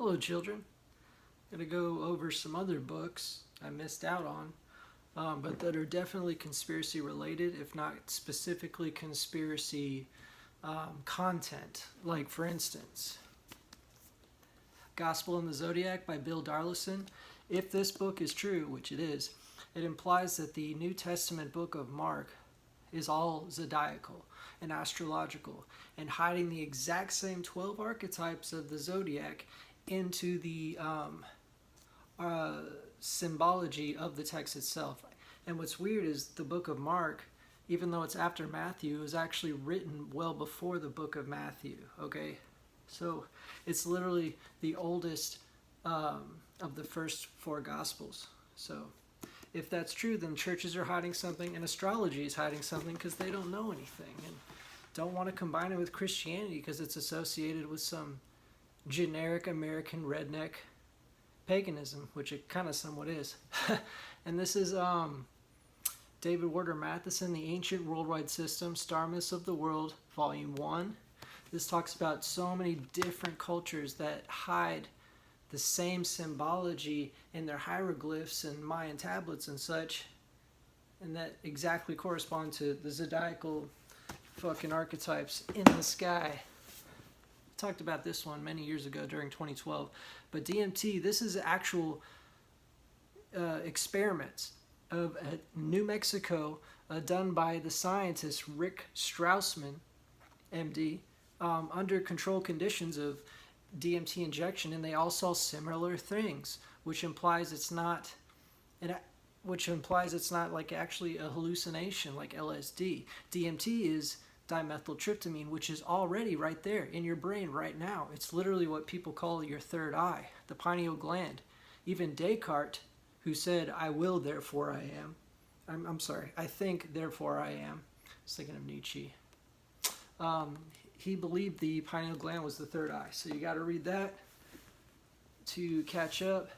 Hello, children. I'm going to go over some other books I missed out on, but that are definitely conspiracy related, if not specifically conspiracy content. Like, for instance, Gospel in the Zodiac by Bill Darlison. If this book is true, which it is, it implies that the New Testament book of Mark is all zodiacal and astrological and hiding the exact same 12 archetypes of the zodiac into the symbology of the text itself. And what's weird is the book of Mark, even though it's after Matthew, is actually written well before the book of Matthew, okay? So it's literally the oldest of the first four Gospels. So if that's true, then churches are hiding something and astrology is hiding something because they don't know anything and don't want to combine it with Christianity because it's associated with some generic American redneck paganism, which it kind of somewhat is. And this is David Warder Matheson, The Ancient Worldwide System, Star Myths of the World, Volume 1. This talks about so many different cultures that hide the same symbology in their hieroglyphs and Mayan tablets and such, and that exactly correspond to the zodiacal fucking archetypes in the sky. I talked about this one many years ago during 2012, but DMT, this is actual experiments of New Mexico done by the scientist Rick Strausman, MD, under controlled conditions of DMT injection, and they all saw similar things, which implies it's not like actually a hallucination like LSD. DMT is dimethyltryptamine, which is already right there in your brain right now. It's literally what people call your third eye, the pineal gland. Even Descartes, who said, "I will, therefore I am." I'm sorry, I think, therefore I am. I was thinking of Nietzsche. He believed the pineal gland was the third eye. So you got to read that to catch up.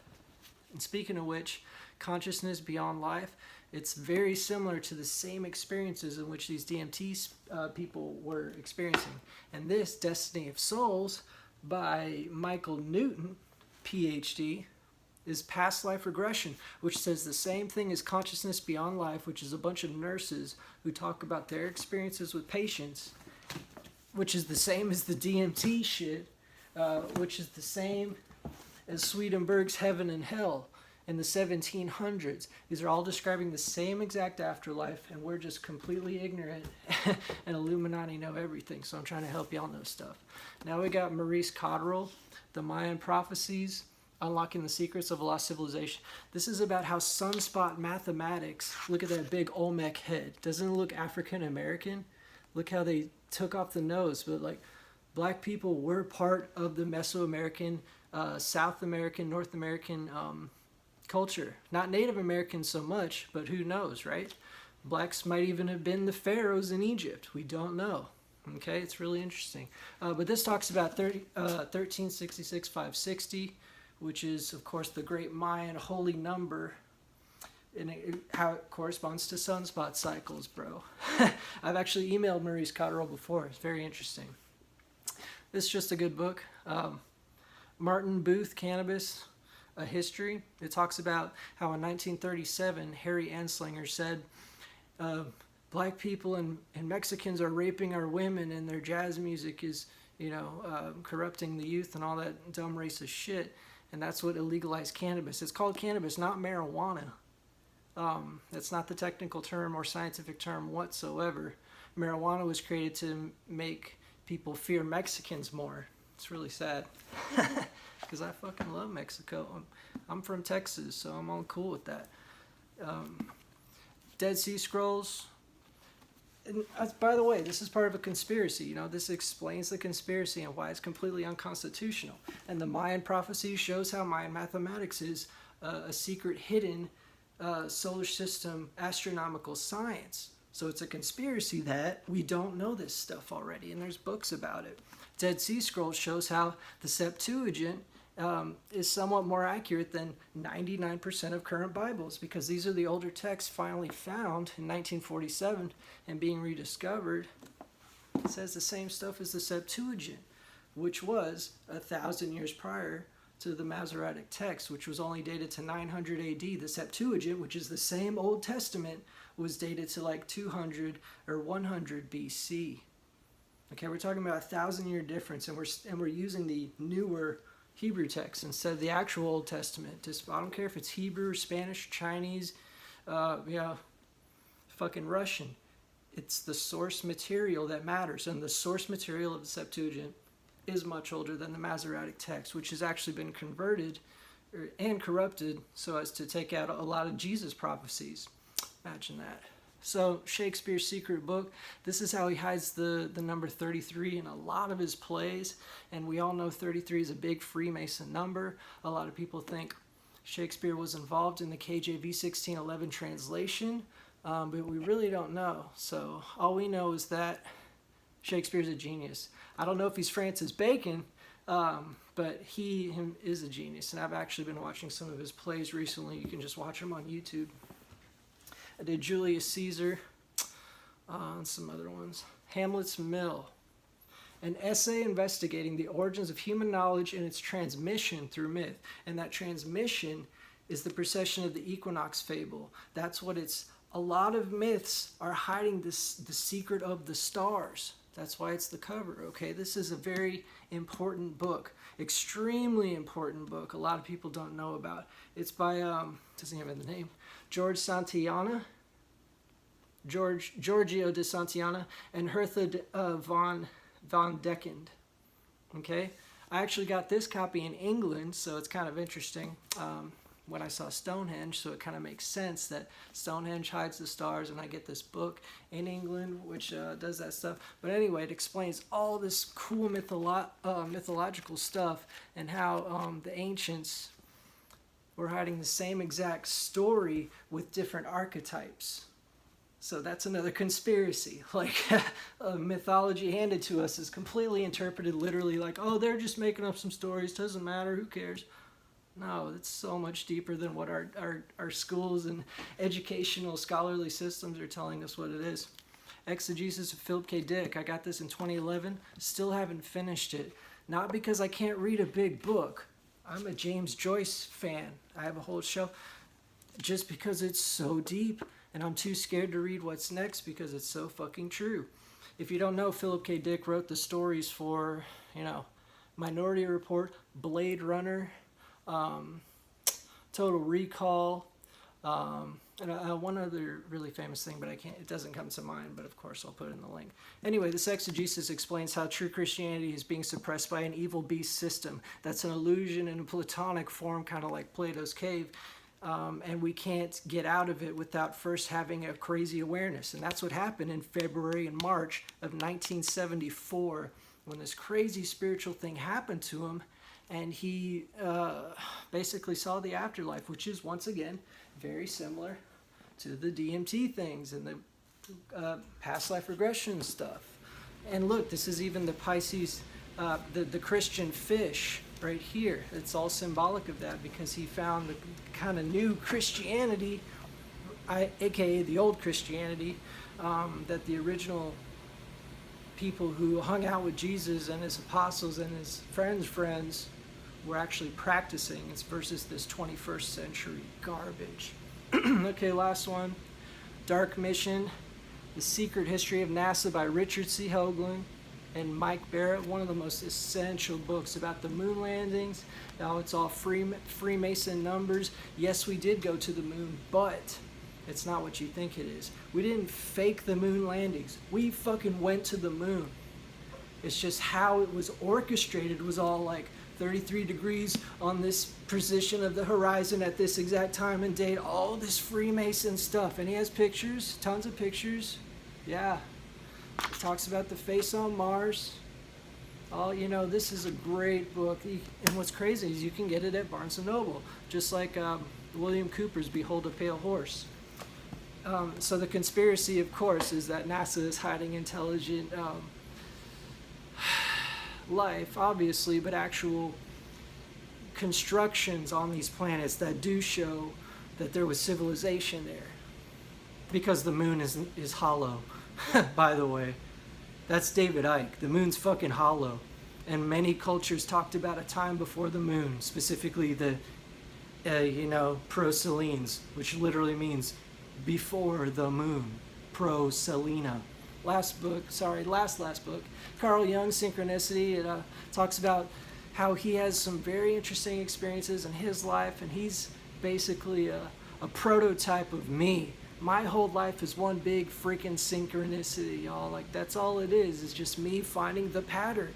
And speaking of which, consciousness beyond life, it's very similar to the same experiences in which these DMT people were experiencing. And this, Destiny of Souls, by Michael Newton, PhD, is past life regression, which says the same thing as consciousness beyond life, which is a bunch of nurses who talk about their experiences with patients, which is the same as the DMT shit, which is the same as Swedenborg's Heaven and Hell in the 1700s. These are all describing the same exact afterlife, and we're just completely ignorant, and Illuminati know everything, so I'm trying to help y'all know stuff. Now we got Maurice Cotterill, The Mayan Prophecies, Unlocking the Secrets of a Lost Civilization. This is about how sunspot mathematics, look at that big Olmec head. Doesn't it look African American? Look how they took off the nose, but like black people were part of the Mesoamerican, South American, North American culture. Not Native Americans so much, but who knows, right? Blacks might even have been the pharaohs in Egypt. We don't know. Okay, it's really interesting. But this talks about 1366, 560, which is, of course, the great Mayan holy number, and how it corresponds to sunspot cycles, bro. I've actually emailed Maurice Cotterill before. It's very interesting. This is just a good book. Martin Booth, Cannabis A History. It talks about how in 1937, Harry Anslinger said, black people and Mexicans are raping our women, and their jazz music is, corrupting the youth and all that dumb racist shit. And that's what illegalized cannabis. It's called cannabis, not marijuana. That's not the technical term or scientific term whatsoever. Marijuana was created to make people fear Mexicans more. It's really sad. Because I fucking love Mexico. I'm from Texas, so I'm all cool with that. Dead Sea Scrolls. And, by the way, this is part of a conspiracy. This explains the conspiracy and why it's completely unconstitutional. And the Mayan Prophecy shows how Mayan mathematics is a secret hidden solar system astronomical science. So it's a conspiracy that we don't know this stuff already, and there's books about it. Dead Sea Scrolls shows how the Septuagint is somewhat more accurate than 99% of current Bibles, because these are the older texts finally found in 1947 and being rediscovered. It says the same stuff as the Septuagint, which was 1,000 years prior to the Masoretic text, which was only dated to 900 AD. The Septuagint, which is the same Old Testament, was dated to like 200 or 100 BC. Okay, we're talking about a 1,000-year difference, and we're using the newer Hebrew text instead of the actual Old Testament. Just, I don't care if it's Hebrew, Spanish, Chinese, fucking Russian. It's the source material that matters, and the source material of the Septuagint is much older than the Masoretic text, which has actually been converted and corrupted so as to take out a lot of Jesus prophecies. Imagine that. So Shakespeare's secret book, this is how he hides the number 33 in a lot of his plays, and we all know 33 is a big Freemason number. A lot of people think Shakespeare was involved in the KJV 1611 translation, but we really don't know. So all we know is that Shakespeare's a genius. I don't know if he's Francis Bacon, but him is a genius, and I've actually been watching some of his plays recently. You can just watch them on YouTube. I did Julius Caesar and some other ones. Hamlet's Mill, an essay investigating the origins of human knowledge and its transmission through myth. And that transmission is the precession of the equinox fable. That's what it's. A lot of myths are hiding the secret of the stars. That's why it's the cover, okay? This is a very important book, extremely important book. A lot of people don't know about. It's by, doesn't even have the name, Giorgio de Santillana and Hertha von Deckend. Okay, I actually got this copy in England, so it's kind of interesting. When I saw Stonehenge, so it kind of makes sense that Stonehenge hides the stars, and I get this book in England which does that stuff. But anyway, it explains all this cool mythological stuff and how the ancients were hiding the same exact story with different archetypes. So that's another conspiracy. Like, mythology handed to us is completely interpreted literally like, oh, they're just making up some stories, doesn't matter, who cares? No, it's so much deeper than what our schools and educational scholarly systems are telling us what it is. Exegesis of Philip K. Dick. I got this in 2011. Still haven't finished it. Not because I can't read a big book. I'm a James Joyce fan. I have a whole shelf. Just because it's so deep, and I'm too scared to read what's next because it's so fucking true. If you don't know, Philip K. Dick wrote the stories for, Minority Report, Blade Runner, Total Recall, and one other really famous thing, but it doesn't come to mind, but of course I'll put it in the link. Anyway, this exegesis explains how true Christianity is being suppressed by an evil beast system. That's an illusion in a Platonic form, kind of like Plato's cave, and we can't get out of it without first having a crazy awareness. And that's what happened in February and March of 1974, when this crazy spiritual thing happened to him. And he basically saw the afterlife, which is, once again, very similar to the DMT things and the past life regression stuff. And look, this is even the Pisces, the Christian fish right here. It's all symbolic of that because he found the kind of new Christianity, aka the old Christianity, that the original people who hung out with Jesus and his apostles and his friends were actually practicing. It's versus this 21st century garbage. Okay, last one. Dark Mission, The Secret History of NASA by Richard C. Hoagland and Mike Barrett. One of the most essential books about the moon landings. Now it's all Freemason numbers. Yes, we did go to the moon, but it's not what you think it is. We didn't fake the moon landings. We fucking went to the moon. It's just how it was orchestrated was all like 33 degrees on this position of the horizon at this exact time and date, all this Freemason stuff. And he has pictures, tons of pictures. Yeah. It talks about the face on Mars. Oh, this is a great book. And what's crazy is you can get it at Barnes & Noble, just like William Cooper's Behold a Pale Horse. So the conspiracy, of course, is that NASA is hiding intelligent life, obviously, but actual constructions on these planets that do show that there was civilization there. Because the moon is hollow, by the way. That's David Icke. The moon's fucking hollow. And many cultures talked about a time before the moon, specifically the, Proselines, which literally means before the moon. Proselina. Last book, Carl Jung's Synchronicity. It talks about how he has some very interesting experiences in his life, and he's basically a prototype of me. My whole life is one big freaking synchronicity, y'all. Like, that's all it is just me finding the pattern.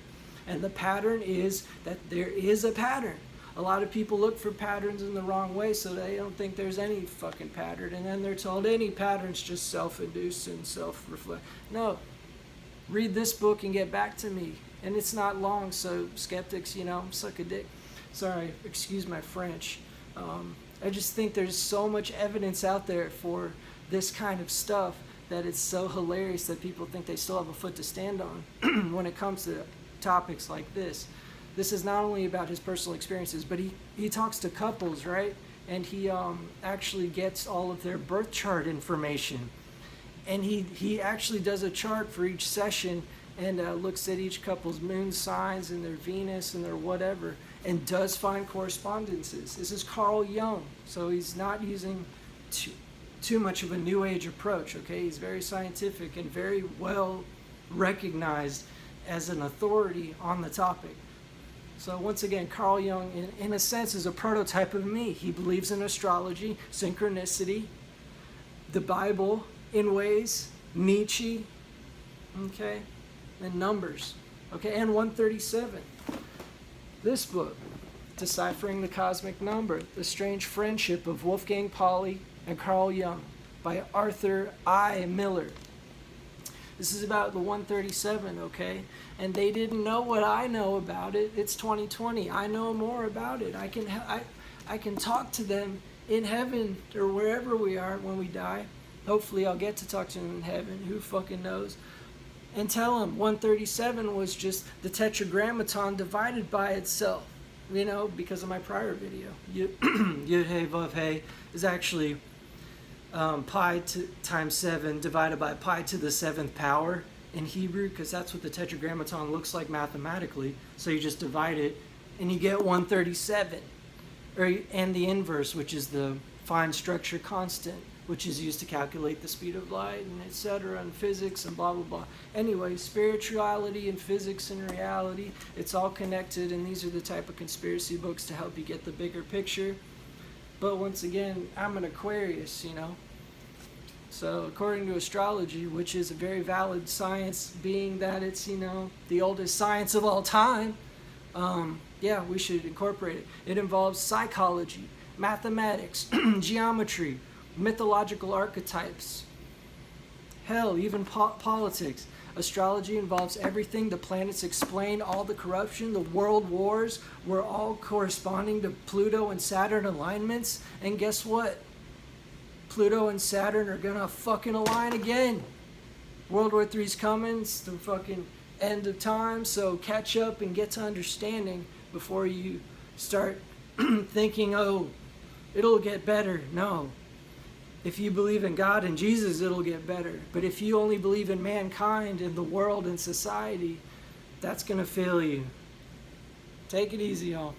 And the pattern is that there is a pattern. A lot of people look for patterns in the wrong way, so they don't think there's any fucking pattern. And then they're told any pattern's just self-induced and self-reflect. No. Read this book and get back to me. And it's not long, so skeptics, suck a dick. Sorry, excuse my French. I just think there's so much evidence out there for this kind of stuff that it's so hilarious that people think they still have a foot to stand on when it comes to topics like this. This is not only about his personal experiences, but he talks to couples, right? And he actually gets all of their birth chart information. And he actually does a chart for each session and looks at each couple's moon signs and their Venus and their whatever, and does find correspondences. This is Carl Jung, so he's not using too much of a new age approach, okay? He's very scientific and very well recognized as an authority on the topic. So once again, Carl Jung, in a sense, is a prototype of me. He believes in astrology, synchronicity, the Bible in ways, Nietzsche, okay, and numbers, okay, and 137. This book, Deciphering the Cosmic Number, The Strange Friendship of Wolfgang Pauli and Carl Jung by Arthur I. Miller. This is about the 137, okay? And they didn't know what I know about it. It's 2020. I know more about it. I can talk to them in heaven or wherever we are when we die. Hopefully I'll get to talk to them in heaven. Who fucking knows? And tell them 137 was just the tetragrammaton divided by itself. Because of my prior video. Yud Hey Vav Hey is actually pi times 7 divided by pi to the 7th power in Hebrew, because that's what the tetragrammaton looks like mathematically. So you just divide it and you get 137, and the inverse, which is the fine structure constant, which is used to calculate the speed of light and etc. and physics and blah blah blah. Anyway, spirituality and physics and reality, it's all connected, and these are the type of conspiracy books to help you get the bigger picture. But once again, I'm an Aquarius, So according to astrology, which is a very valid science, being that it's, the oldest science of all time, we should incorporate it. It involves psychology, mathematics, geometry, mythological archetypes, hell, even politics. Astrology involves everything. The planets explain all the corruption. The world wars were all corresponding to Pluto and Saturn alignments. And guess what? Pluto and Saturn are gonna fucking align again. World War III's coming. It's the fucking end of time. So catch up and get to understanding before you start thinking, oh, it'll get better. No. If you believe in God and Jesus, it'll get better. But if you only believe in mankind and the world and society, that's going to fail you. Take it easy, y'all.